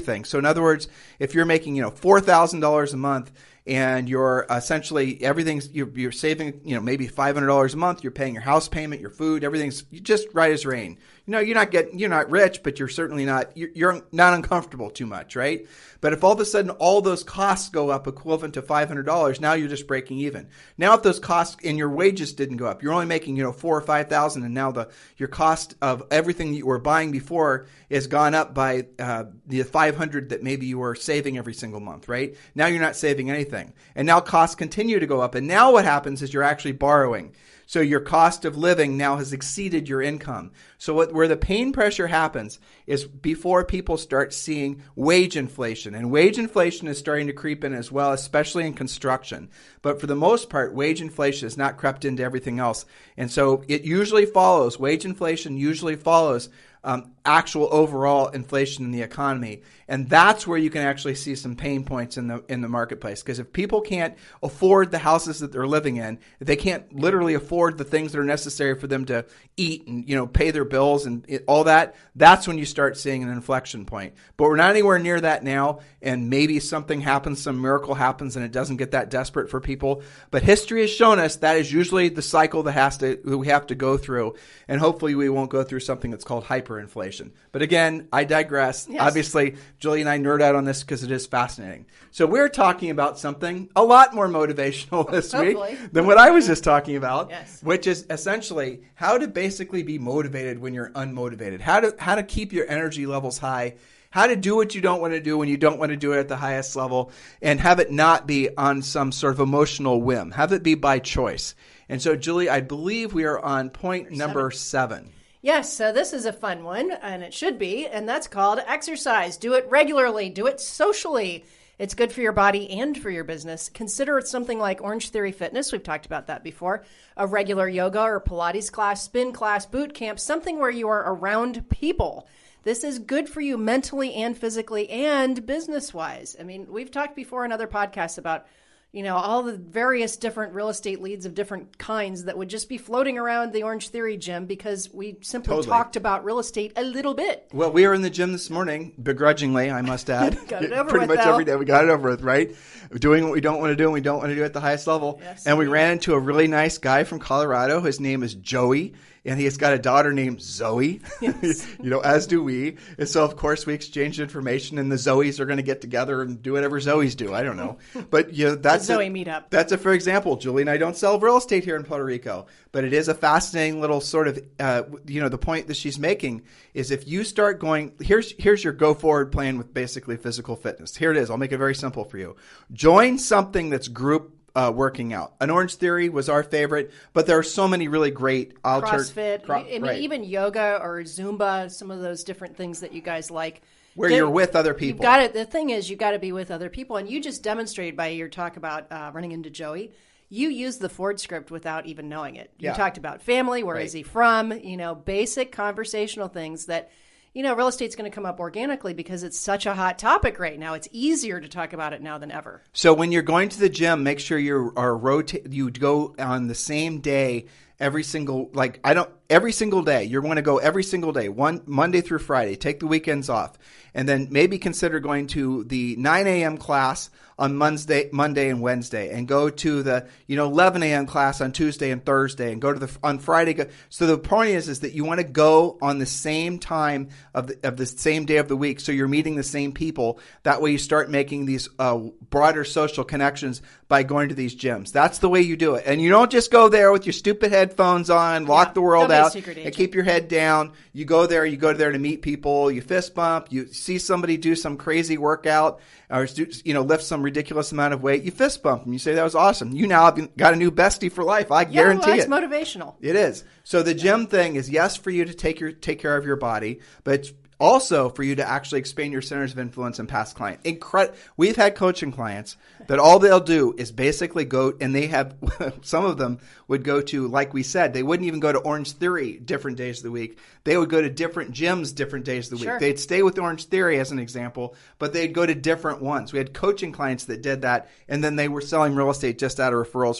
thing. So in other words, if you're making, $4,000 a month and you're essentially you're saving, maybe $500 a month, you're paying your house payment, your food, everything's just right as rain. You're not rich, but you're certainly not, you're not uncomfortable too much, right? But if all of a sudden all those costs go up equivalent to $500, now you're just breaking even. Now, if those costs and your wages didn't go up, you're only making, $4,000 or $5,000, and now your cost of everything that you were buying before is gone up by the $500 that maybe you were saving every single month, right? Now you're not saving anything. And now costs continue to go up. And now what happens is you're actually borrowing. So your cost of living now has exceeded your income. So where the pain pressure happens is before people start seeing wage inflation. And wage inflation is starting to creep in as well, especially in construction. But for the most part, wage inflation has not crept into everything else. And so wage inflation usually follows actual overall inflation in the economy. And that's where you can actually see some pain points in the marketplace. Because if people can't afford the houses that they're living in, if they can't literally afford the things that are necessary for them to eat and pay their bills and all that, that's when you start seeing an inflection point. But we're not anywhere near that now. And maybe something happens, some miracle happens, and it doesn't get that desperate for people. But history has shown us that is usually the cycle that we have to go through. And hopefully we won't go through something that's called hyperinflation. But again, I digress. Yes. Obviously, Julie and I nerd out on this because it is fascinating. So we're talking about something a lot more motivational this week than what I was just talking about, yes. Which is essentially how to basically be motivated when you're unmotivated, how to keep your energy levels high, how to do what you don't want to do when you don't want to do it at the highest level, and have it not be on some sort of emotional whim. Have it be by choice. And so, Julie, I believe we are on point number 7. Yes, so this is a fun one, and it should be, and that's called exercise. Do it regularly. Do it socially. It's good for your body and for your business. Consider it something like Orange Theory Fitness. We've talked about that before. A regular yoga or Pilates class, spin class, boot camp, something where you are around people. This is good for you mentally and physically and business-wise. I mean, we've talked before in other podcasts about all the various different real estate leads of different kinds that would just be floating around the Orange Theory gym because we simply talked about real estate a little bit. Well, we were in the gym this morning, begrudgingly, I must add. Got it over Pretty with, much though. every day we got it over with, right? Doing what we don't want to do and we don't want to do at the highest level. Yes, and we ran into a really nice guy from Colorado. His name is Joey. And he has got a daughter named Zoe, yes. As do we. And so, of course, we exchanged information, and the Zoes are going to get together and do whatever Zoes do. I don't know. But that's a Zoe meetup. That's for example. Julie and I don't sell real estate here in Puerto Rico. But it is a fascinating little sort of, the point that she's making is if you start going, here's your go-forward plan with basically physical fitness. Here it is. I'll make it very simple for you. Join something that's group working out. An Orange Theory was our favorite, but there are so many really great CrossFit, even yoga or Zumba, some of those different things that you guys like. Where you're with other people. You've got it. The thing is, you got to be with other people, and you just demonstrated by your talk about running into Joey. You used the Ford script without even knowing it. You talked about family, where is he from, basic conversational things that real estate's going to come up organically because it's such a hot topic right now. It's easier to talk about it now than ever. So when you're going to the gym, make sure you go on the same day every single day. You're going to go every single day, Monday through Friday. Take the weekends off. And then maybe consider going to the 9 a.m. class on Monday and Wednesday, and go to the 11 a.m. class on Tuesday and Thursday, and go to on Friday. So the point is that you want to go on the same time of the same day of the week, so you're meeting the same people. That way you start making these broader social connections by going to these gyms. That's the way you do it. And you don't just go there with your stupid headphones on, lock the world out, and keep your head down. You go there to meet people. You fist bump. You see somebody do some crazy workout or lift some ridiculous amount of weight. You fist bump them. You say, that was awesome. You now have got a new bestie for life. I guarantee it's motivational. It is. So the gym thing is, yes, for you to take care of your body, but it's also for you to actually expand your centers of influence and past client. We've had coaching clients that all they'll do is basically go, and they have, some of them would go to, like we said, they wouldn't even go to Orange Theory different days of the week. They would go to different gyms different days of the week. They'd stay with Orange Theory as an example, but they'd go to different ones. We had coaching clients that did that, and then they were selling real estate just out of referrals